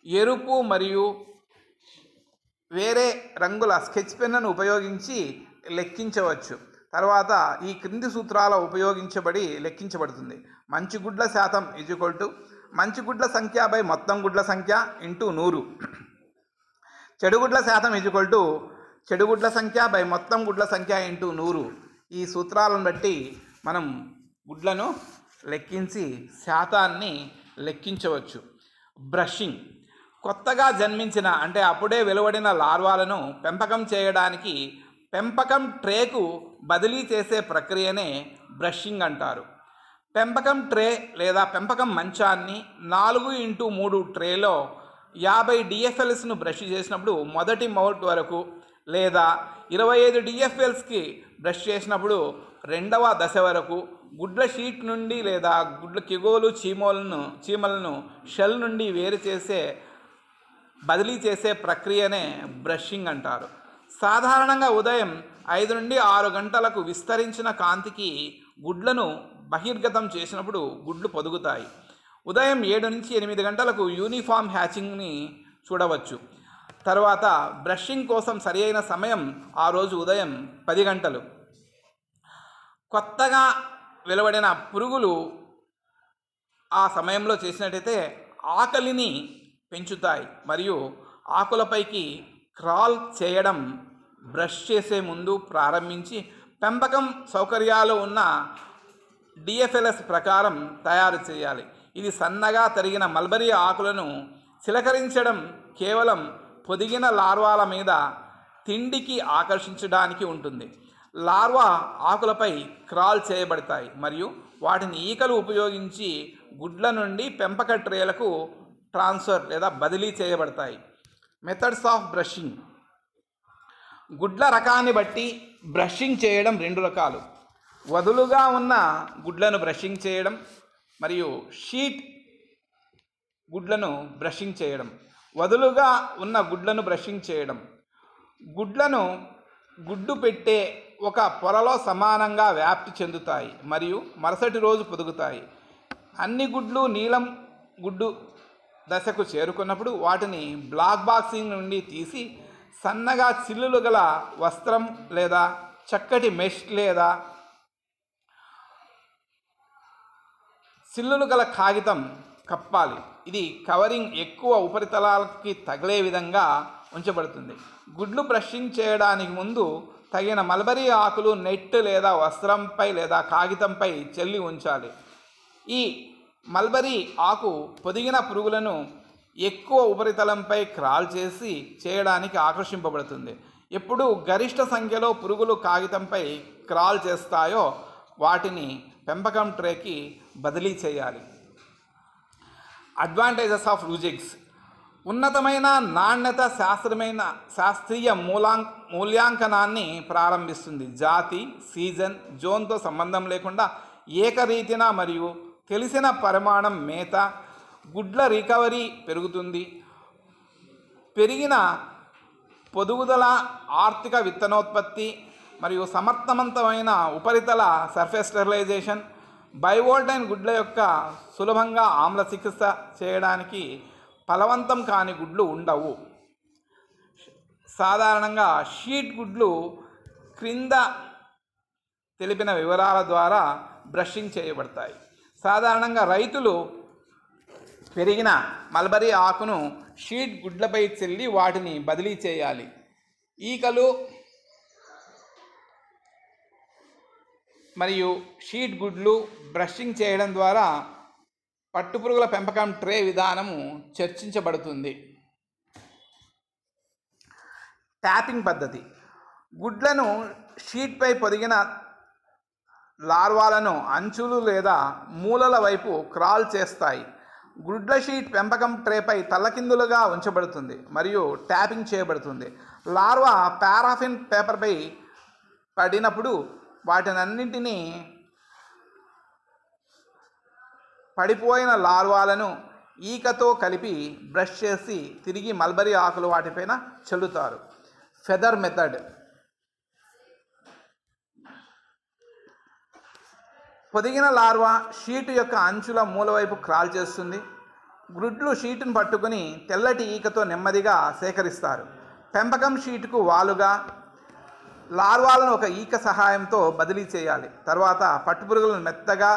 ఎరుపు మరియు వేరే రంగుల స్కెచ్ పెన్నును ఉపయోగించి లెక్కించవచ్చు. తర్వాత ఈ క్రింది సూత్రాల ఉపయోగించబడి లెక్కించబడుతుంది. మంచి గుడ్ల శాతం మంచి గుడ్ల సంఖ్య బై మొత్తం గుడ్ల సంఖ్య ఇంటూ 100. చెడుగుడ్ల శాతం చెడుగుడ్ల సంఖ్య బై మొత్తం గుడ్ల సంఖ్య ఇంటూ 100. ఈ సూత్రాలను బట్టి మనం గుడ్లను లెక్కించి శాతాన్ని లెక్కించవచ్చు. బ్రషింగ్ కొత్తగా జన్మించిన అంటే అప్పుడే వెలువడిన లార్వాలను పెంపకం చేయడానికి పెంపకం ట్రేకు బదిలీ చేసే ప్రక్రియనే బ్రషింగ్ అంటారు. పెంపకం ట్రే లేదా పెంపకం మంచాన్ని 4x3 ట్రేలో 50 DFLస్ను బ్రష్ చేసినప్పుడు మొదటి మౌల్ట్ వరకు లేదా 25 DFLస్కి బ్రష్ చేసినప్పుడు రెండవ దశ వరకు గుడ్ల షీట్ నుండి లేదా గుడ్ల కిగోలు చీమలను షెల్ నుండి వేరు చేసే బదిలీ చేసే ప్రక్రియనే బ్రషింగ్ అంటారు. సాధారణంగా ఉదయం 5 నుండి 6 గంటలకు విస్తరించిన కాంతికి గుడ్లను బహిర్గతం చేసినప్పుడు గుడ్లు పొదుగుతాయి. ఉదయం 7 నుంచి 8 గంటలకు యూనిఫామ్ హ్యాచింగ్ని చూడవచ్చు. తర్వాత బ్రషింగ్ కోసం సరియైన సమయం ఆ రోజు ఉదయం 10 గంటలు. కొత్తగా వెలువడిన పురుగులు ఆ సమయంలో చేసినట్టయితే ఆకలిని పెంచుతాయి మరియు ఆకులపైకి క్రాల్ చేయడం బ్రష్ చేసే ముందు ప్రారంభించి పెంపకం సౌకర్యాలు ఉన్న DFLS ప్రకారం తయారు చేయాలి. ఇది సన్నగా తరిగిన మల్బరీ ఆకులను చిలకరించడం కేవలం పొదిగిన లార్వాల మీద తిండికి ఆకర్షించడానికి ఉంటుంది. లార్వా ఆకులపై క్రాల్ చేయబడతాయి మరియు వాటిని ఈకలు ఉపయోగించి గుడ్ల నుండి పెంపక ట్రేలకు ట్రాన్స్ఫర్ లేదా బదిలీ చేయబడతాయి. Methods of brushing. గుడ్ల రకాన్ని బట్టి బ్రషింగ్ చేయడం 2 రకాలు. వదులుగా ఉన్న గుడ్లను బ్రషింగ్ చేయడం మరియు షీట్ గుడ్లను బ్రషింగ్ చేయడం. వదులుగా ఉన్న గుడ్లను బ్రషింగ్ చేయడం గుడ్లను గుడ్డు పెట్టే ఒక పొరలో సమానంగా వ్యాప్తి చెందుతాయి మరియు మరుసటి రోజు పొదుగుతాయి. అన్ని గుడ్లు నీలం గుడ్డు దశకు చేరుకున్నప్పుడు వాటిని బ్లాక్ బాక్సింగ్ నుండి తీసి సన్నగా చిల్లులు గల వస్త్రం లేదా చక్కటి మెష్ లేదా చిల్లులు గల కాగితం కప్పాలి. ఇది కవరింగ్ ఎక్కువ ఉపరితలాలకి తగిలే విధంగా ఉంచబడుతుంది. గుడ్లు బ్రషింగ్ చేయడానికి ముందు తగిన మల్బరీ ఆకులు నెట్ లేదా వస్త్రంపై లేదా కాగితంపై చల్లి ఉంచాలి. ఈ మల్బరీ ఆకు పొదిగిన పురుగులను ఎక్కువ ఉపరితలంపై క్రాల్ చేసి చేయడానికి ఆకర్షింపబడుతుంది. ఎప్పుడు గరిష్ట సంఖ్యలో పురుగులు కాగితంపై క్రాల్ చేస్తాయో వాటిని పెంపకం ట్రేకి బదిలీ చేయాలి. అడ్వాంటేజెస్ ఆఫ్ రూజిక్స్. ఉన్నతమైన నాణ్యత శాస్త్రీయ మూల్యాంకనాన్ని ప్రారంభిస్తుంది. జాతి, సీజన్, జోన్తో సంబంధం లేకుండా ఏకరీతిన మరియు తెలిసిన పరిమాణం మేత, గుడ్ల రికవరీ పెరుగుతుంది. పెరిగిన పొదుగుదల, ఆర్థిక విత్తనోత్పత్తి మరియు సమర్థవంతమైన ఉపరితల సర్ఫేస్ స్టెరిలైజేషన్. బైవోల్టైన్ గుడ్ల యొక్క సులభంగా ఆమ్ల చికిత్స చేయడానికి ఫలవంతం కాని గుడ్లు ఉండవు. సాధారణంగా షీట్ గుడ్లు క్రింద తెలిపిన వివరాల ద్వారా బ్రషింగ్ చేయబడతాయి. సాధారణంగా రైతులు పెరిగిన మల్బరీ ఆకును షీట్ గుడ్లపై చల్లి వాటిని బదిలీ చేయాలి. ఈకలు మరియు షీట్ గుడ్లు బ్రషింగ్ చేయడం ద్వారా పట్టుపురుగుల పెంపకం ట్రే విధానము చర్చించబడుతుంది. ట్యాపింగ్ పద్ధతి. గుడ్లను షీట్పై పొదిగిన లార్వాలను అంచులు లేదా మూలల వైపు క్రాల్ చేస్తాయి. గుడ్ల షీట్ పెంపకం ట్రేపై తల్లకిందులుగా ఉంచబడుతుంది మరియు ట్యాపింగ్ చేయబడుతుంది. లార్వా పారాఫిన్ పేపర్పై పడినప్పుడు వాటినన్నింటినీ పడిపోయిన లార్వాలను ఈకతో కలిపి బ్రష్ చేసి తిరిగి మల్బరీ ఆకులు వాటిపైన చల్లుతారు. Feather method. పొదిగిన లార్వా షీటు యొక్క అంచుల మూలవైపు క్రాల్ చేస్తుంది. గుడ్లు షీటును పట్టుకుని తెల్లటి ఈకతో నెమ్మదిగా సేకరిస్తారు. పెంపకం షీటుకు వాలుగా లార్వాలను ఒక ఈక సహాయంతో బదిలీ చేయాలి. తర్వాత పట్టుపురుగులను మెత్తగా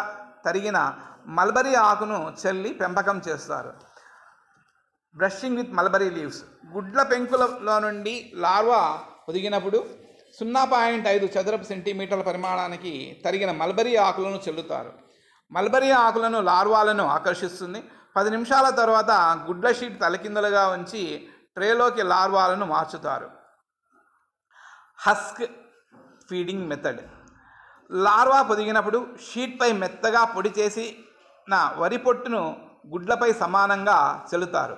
తరిగిన మల్బరీ ఆకును చల్లి పెంపకం చేస్తారు. Brushing with mulberry leaves. గుడ్ల పెంకులలో నుండి లార్వా ఒదిగినప్పుడు 0.5 చదరపు సెంటీమీటర్ల పరిమాణానికి తరిగిన మల్బరీ ఆకులను చల్లుతారు. మల్బరీ ఆకులను లార్వాలను ఆకర్షిస్తుంది. 10 నిమిషాల తర్వాత గుడ్ల షీట్ తలకిందులుగా ఉంచి ట్రేలోకి లార్వాలను మార్చుతారు. Husk feeding method. లార్వా పొదిగినప్పుడు షీట్పై మెత్తగా పొడి చేసిన వరి పొట్టును గుడ్లపై సమానంగా చల్లుతారు.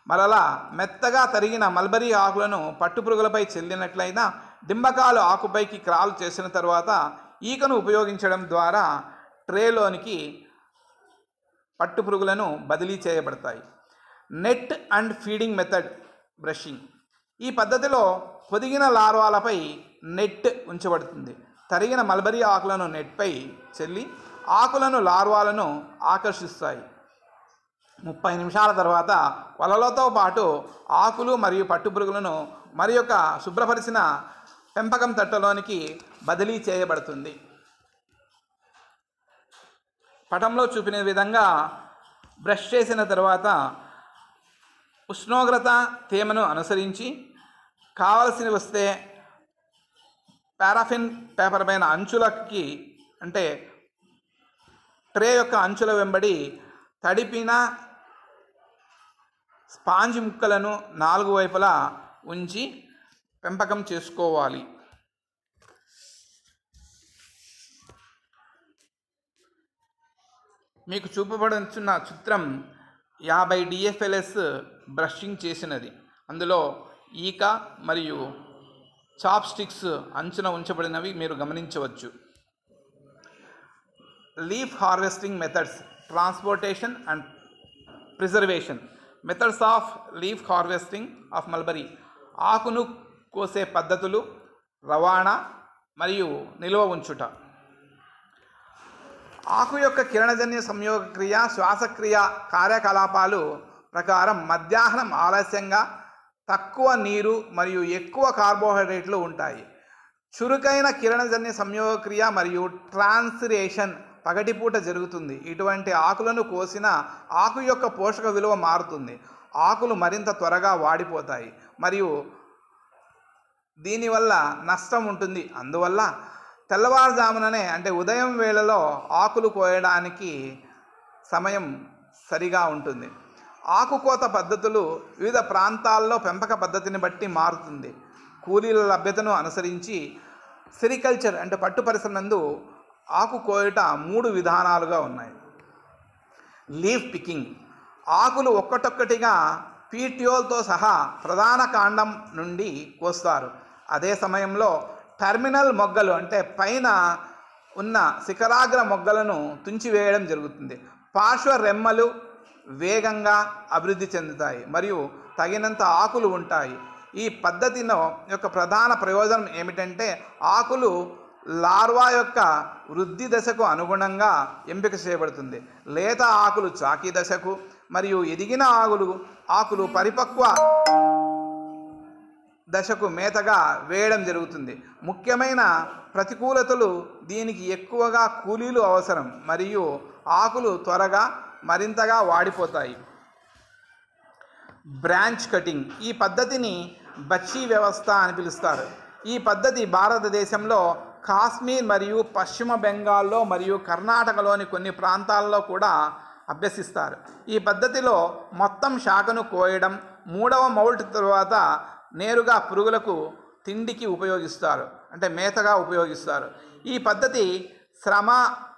మరలా మెత్తగా తరిగిన మల్బరీ ఆకులను పట్టుపురుగులపై చల్లినట్లయినా డింబకాలు ఆకుపైకి క్రాల్ చేసిన తర్వాత ఈకను ఉపయోగించడం ద్వారా ట్రేలోనికి పట్టుపురుగులను బదిలీ చేయబడతాయి. Net and feeding method brushing. ఈ పద్ధతిలో పొదిగిన లార్వాలపై నెట్ ఉంచబడుతుంది. తరిగిన మల్బరీ ఆకులను నెట్పై చల్లి ఆకులను లార్వాలను ఆకర్షిస్తాయి. 30 నిమిషాల తర్వాత వలలతో పాటు ఆకులు మరియు పట్టుపురుగులను మరి యొక్క శుభ్రపరిచిన పెంపకం తట్టలోనికి బదిలీ చేయబడుతుంది. పటంలో చూపిన విధంగా బ్రష్ చేసిన తర్వాత ఉష్ణోగ్రత తేమను అనుసరించి కావలసి వస్తే పారాఫిన్ పేపర్ పైన అంచులకి అంటే ట్రే యొక్క అంచుల వెంబడి తడిపిన స్పాంజ్ ముక్కలను 4 వైపులా ఉంచి పెంపకం చేసుకోవాలి. మీకు చూపబడుతున్న చిత్రం 50 DFLS బ్రషింగ్ చేసినది. అందులో ఈక మరియు చాప్ స్టిక్స్ అంచున ఉంచబడినవి మీరు గమనించవచ్చు. Leaf harvesting methods, transportation and preservation. Methods of leaf harvesting of mulberry. ఆకును కోసే పద్ధతులు, రవాణా మరియు నిల్వ ఉంచుట. ఆకు యొక్క కిరణజన్య సంయోగక్రియ, శ్వాసక్రియ కార్యకలాపాలు ప్రకారం మధ్యాహ్నం ఆలస్యంగా తక్కువ నీరు మరియు ఎక్కువ కార్బోహైడ్రేట్లు ఉంటాయి. చురుకైన కిరణజన్య సంయోగక్రియ మరియు ట్రాన్స్పిరేషన్ పగటిపూట జరుగుతుంది. ఇటువంటి ఆకులను కోసిన ఆకు యొక్క పోషక విలువ మారుతుంది. ఆకులు మరింత త్వరగా వాడిపోతాయి మరియు దీనివల్ల నష్టం ఉంటుంది. అందువల్ల తెల్లవారుజాముననే అంటే ఉదయం వేళలో ఆకులు కోయడానికి సమయం సరిగా ఉంటుంది. ఆకుకోత పద్ధతులు వివిధ ప్రాంతాల్లో పెంపక పద్ధతిని బట్టి మారుతుంది. కూలీల లభ్యతను అనుసరించి సెరికల్చర్ అంటే పట్టు పరిశ్రమందు ఆకు కోయుట 3 విధానాలుగా ఉన్నాయి. Leaf picking. ఆకులు ఒక్కటొక్కటిగా పీట్యోల్తో సహా ప్రధాన కాండం నుండి కోస్తారు. అదే సమయంలో టెర్మినల్ మొగ్గలు అంటే పైన ఉన్న శిఖరాగ్ర మొగ్గలను తుంచివేయడం జరుగుతుంది. పార్శ్వ రెమ్మలు వేగంగా అభివృద్ధి చెందుతాయి మరియు తగినంత ఆకులు ఉంటాయి. ఈ పద్ధతిలో యొక్క ప్రధాన ప్రయోజనం ఏమిటంటే ఆకులు లార్వా యొక్క వృద్ధి దశకు అనుగుణంగా ఎంపిక చేయబడుతుంది. లేత ఆకులు చాకీ దశకు మరియు ఎదిగిన ఆకులు పరిపక్వ దశకు మేతగా వేయడం జరుగుతుంది. ముఖ్యమైన ప్రతికూలతలు దీనికి ఎక్కువగా కూలీలు అవసరం మరియు ఆకులు త్వరగా మరింతగా వాడిపోతాయి. Branch cutting. ఈ పద్ధతిని బచ్చీ వ్యవస్థ అని పిలుస్తారు. ఈ పద్ధతి భారతదేశంలో కాశ్మీర్ మరియు పశ్చిమ బెంగాల్లో మరియు కర్ణాటకలోని కొన్ని ప్రాంతాల్లో కూడా అభ్యసిస్తారు. ఈ పద్ధతిలో మొత్తం శాఖను కోయడం, 3వ మౌల్ట్ తరువాత నేరుగా పురుగులకు తిండికి ఉపయోగిస్తారు అంటే మేతగా ఉపయోగిస్తారు. ఈ పద్ధతి శ్రమ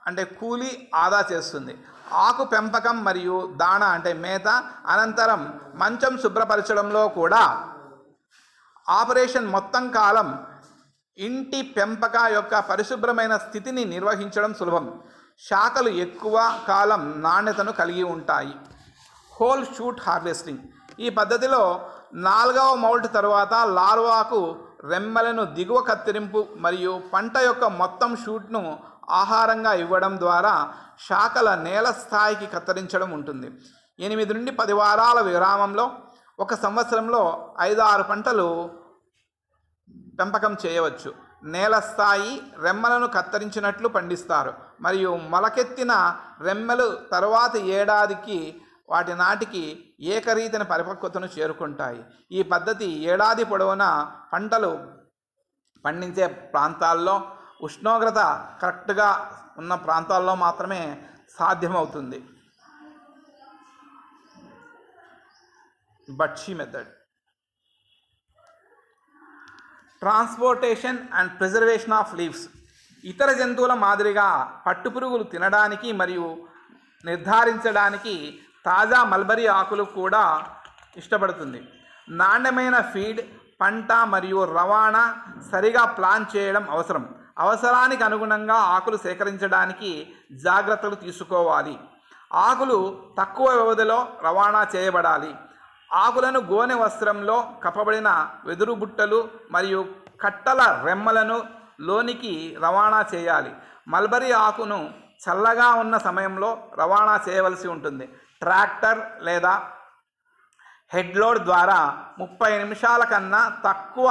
అంటే కూలీ ఆదా చేస్తుంది. ఆకు పెంపకం మరియు దాణ అంటే మేత అనంతరం మంచం శుభ్రపరచడంలో కూడా ఆపరేషన్ మొత్తం కాలం ఇంటి పెంపక యొక్క పరిశుభ్రమైన స్థితిని నిర్వహించడం సులభం. శాఖలు ఎక్కువ కాలం నాణ్యతను కలిగి ఉంటాయి. Whole shoot harvesting. ఈ పద్ధతిలో 4వ మౌల్ట్ తరువాత లార్వాకు రెమ్మలను దిగువ కత్తిరింపు మరియు పంట యొక్క మొత్తం షూట్ను ఆహారంగా ఇవ్వడం ద్వారా శాఖల నేల స్థాయికి కత్తిరించడం ఉంటుంది. 8 నుండి 10 వారాల విరామంలో 1 సంవత్సరంలో 5-6 పంటలు పెంపకం చేయవచ్చు. నేల స్థాయి రెమ్మలను కత్తిరించినట్లు పండిస్తారు మరియు మొలకెత్తిన రెమ్మలు తరువాతి ఏడాదికి వాటి నాటికి ఏకరీతిన పరిపక్వతను చేరుకుంటాయి. ఈ పద్ధతి ఏడాది పొడవునా పంటలు పండించే ప్రాంతాల్లో, ఉష్ణోగ్రత కరెక్ట్గా ఉన్న ప్రాంతాల్లో మాత్రమే సాధ్యమవుతుంది. బట్షీ method. Transportation and preservation of leaves. ఇతర జంతువుల మాదిరిగా పట్టుపురుగులు తినడానికి మరియు నిర్ధారించడానికి తాజా మల్బరీ ఆకులు కూడా ఇష్టపడుతుంది. నాణ్యమైన ఫీడ్, పంట మరియు రవాణా సరిగా ప్లాన్ చేయడం అవసరం. అవసరానికి అనుగుణంగా ఆకులు సేకరించడానికి జాగ్రత్తలు తీసుకోవాలి. ఆకులు తక్కువ వ్యవధిలో రవాణా చేయబడాలి. ఆకులను గోనె వస్త్రంలో కప్పబడిన వెదురు బుట్టలు మరియు కట్టల రెమ్మలను లోనికి రవాణా చేయాలి. మల్బరీ ఆకును చల్లగా ఉన్న సమయంలో రవాణా చేయవలసి ఉంటుంది. ట్రాక్టర్ లేదా హెడ్లోడ్ ద్వారా 30 నిమిషాల కన్నా తక్కువ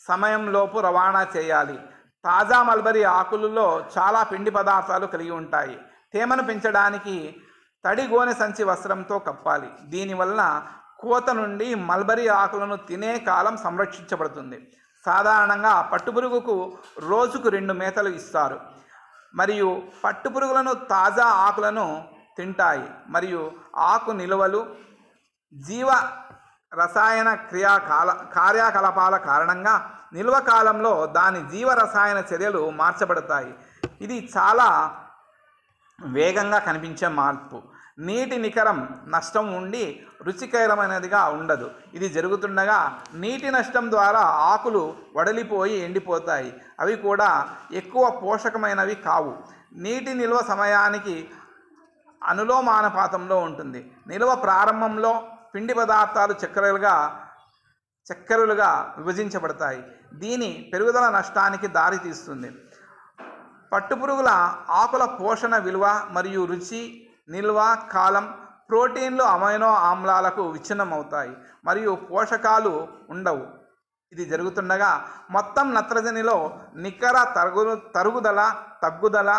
సమయంలోపు రవాణా చేయాలి. తాజా మల్బరీ ఆకులలో చాలా పిండి పదార్థాలు కలిగి ఉంటాయి. తేమను పెంచడానికి తడి గోనె సంచి వస్త్రంతో కప్పాలి. దీనివల్ల కోత నుండి మల్బరీ ఆకులను తినే కాలం సంరక్షించబడుతుంది. సాధారణంగా పట్టుపురుగుకు రోజుకు 2 మేతలు ఇస్తారు మరియు పట్టుపురుగులను తాజా ఆకులను తింటాయి మరియు ఆకు నిలువలు జీవ రసాయన కార్యకలాపాల కారణంగా నిల్వ కాలంలో దాని జీవ రసాయన చర్యలు మార్చబడతాయి. ఇది చాలా వేగంగా కనిపించే మార్పు. నీటి నికరం నష్టం ఉండి రుచికరమైనదిగా ఉండదు. ఇది జరుగుతుండగా నీటి నష్టం ద్వారా ఆకులు వడలిపోయి ఎండిపోతాయి. అవి కూడా ఎక్కువ పోషకమైనవి కావు. నీటి నిల్వ సమయానికి అనులోమానుపాతంలో ఉంటుంది. నిల్వ ప్రారంభంలో పిండి పదార్థాలు చక్కెరలుగా విభజించబడతాయి. దీని పెరుగుదల నష్టానికి దారితీస్తుంది. పట్టుపురుగుల ఆకుల పోషణ విలువ మరియు రుచి, నిల్వ కాలం, ప్రోటీన్లు అమైనో ఆమ్లాలకు విచ్ఛిన్నమవుతాయి మరియు పోషకాలు ఉండవు. ఇది జరుగుతుండగా మొత్తం నత్రజనిలో నికర తగ్గుదల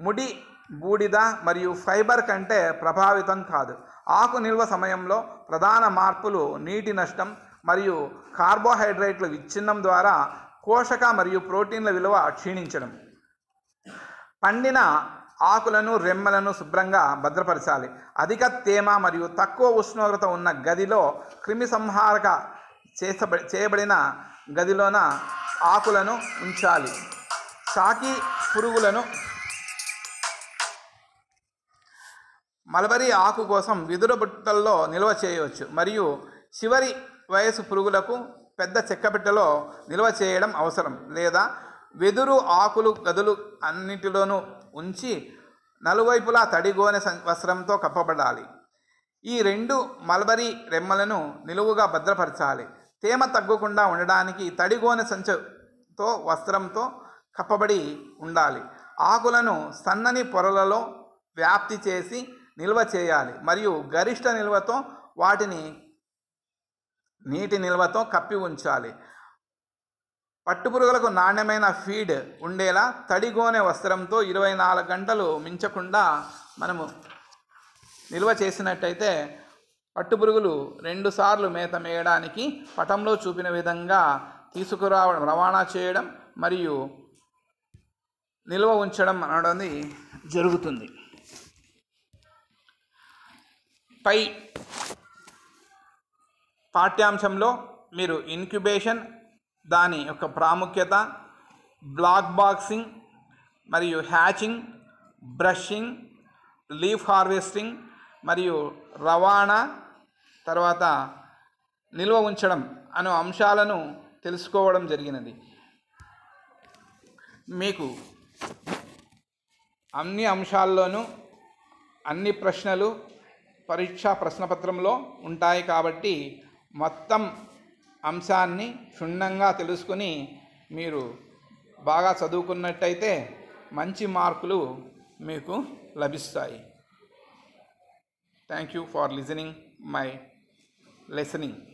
ముడి, బూడిద మరియు ఫైబర్ కంటే ప్రభావితం కాదు. ఆకు నిల్వ సమయంలో ప్రధాన మార్పులు నీటి నష్టం మరియు కార్బోహైడ్రేట్ల విచ్ఛిన్నం ద్వారా పోషక మరియు ప్రోటీన్ల విలువ క్షీణించడం. పండిన ఆకులను, రెమ్మలను శుభ్రంగా భద్రపరచాలి. అధిక తేమ మరియు తక్కువ ఉష్ణోగ్రత ఉన్న గదిలో క్రిమి సంహారక చేయబడిన గదిలోన ఆకులను ఉంచాలి. షాకీ పురుగులను మల్బరీ ఆకు కోసం వెదురు బుట్టల్లో నిల్వ చేయవచ్చు మరియు చివరి వయసు పురుగులకు పెద్ద చెక్కపెట్టెలో నిల్వ చేయడం అవసరం. లేదా వెదురు ఆకులు గదులు అన్నిటిలోనూ ఉంచి నలువైపులా తడి గోనె వస్త్రంతో కప్పబడాలి. ఈ 2 మల్బరీ రెమ్మలను నిలువుగా భద్రపరచాలి. తేమ తగ్గకుండా ఉండడానికి తడి గోనె సంచుతో వస్త్రంతో కప్పబడి ఉండాలి. ఆకులను సన్నని పొరలలో వ్యాప్తి చేసి నిల్వ చేయాలి మరియు గరిష్ట నిల్వతో వాటిని నీటి నిల్వతో కప్పి ఉంచాలి. పట్టుపురుగులకు నాణ్యమైన ఫీడ్ ఉండేలా తడి గోనె వస్త్రంతో 24 గంటలు మించకుండా మనము నిల్వ చేసినట్టయితే పట్టుపురుగులు 2 సార్లు మేత మేయడానికి పటంలో చూపిన విధంగా తీసుకురావడం, రవాణా చేయడం మరియు నిల్వ ఉంచడం అనేది జరుగుతుంది. పై పాఠ్యాంశంలో మీరు ఇన్క్యుబేషన్, దాని యొక్క ప్రాముఖ్యత, బ్లాక్ బాక్సింగ్ మరియు హ్యాచింగ్, బ్రషింగ్, లీఫ్ హార్వెస్టింగ్ మరియు రవాణా, తర్వాత నిల్వ ఉంచడం అనే అంశాలను తెలుసుకోవడం జరిగినది. మీకు అన్ని అంశాల్లోనూ అన్ని ప్రశ్నలు పరీక్షా ప్రశ్నపత్రంలో ఉంటాయి కాబట్టి మొత్తం అంశాన్ని క్షుణ్ణంగా తెలుసుకుని మీరు బాగా చదువుకున్నట్టయితే మంచి మార్కులు మీకు లభిస్తాయి. Thank you for listening my listening.